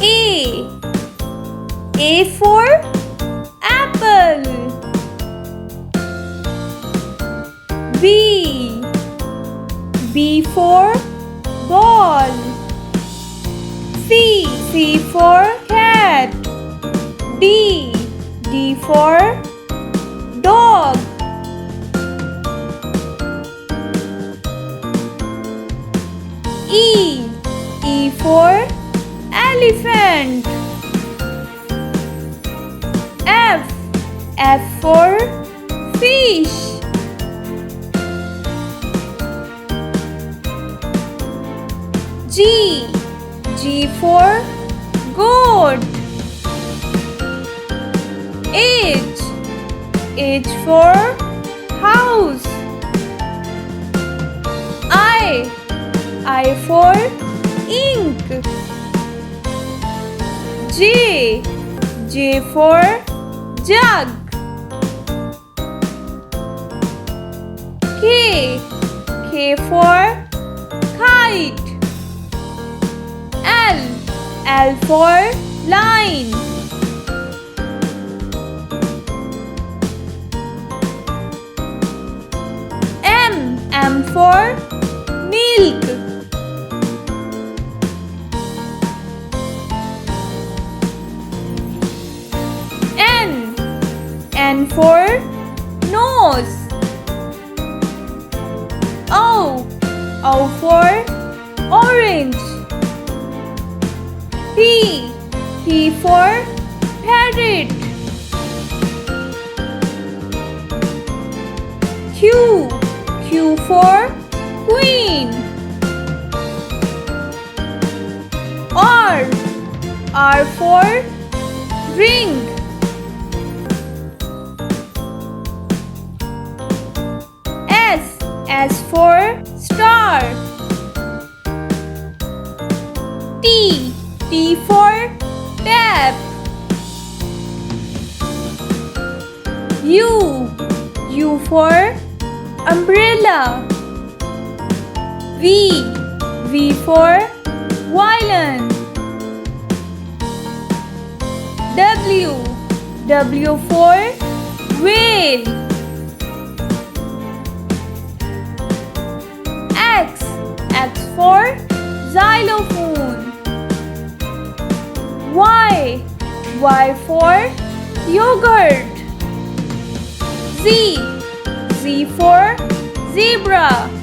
A. A for apple. B. B for ball. C. C for cat. D. D for dog. E. E for elephant. F. F for fish. G. G for goat. H. H for house. I for ink. J. J for jug. K. K for kite. L. L for line. M. M for milk. N. N for nose. O. O for orange. P. P for parrot. Q. Q for queen. R. R for ring. S. S for star. T. T for tap. U. U for umbrella. V. V for violin. W. W for whale. X. X for xylophone. Y. Y for yogurt. Z. Z for zebra.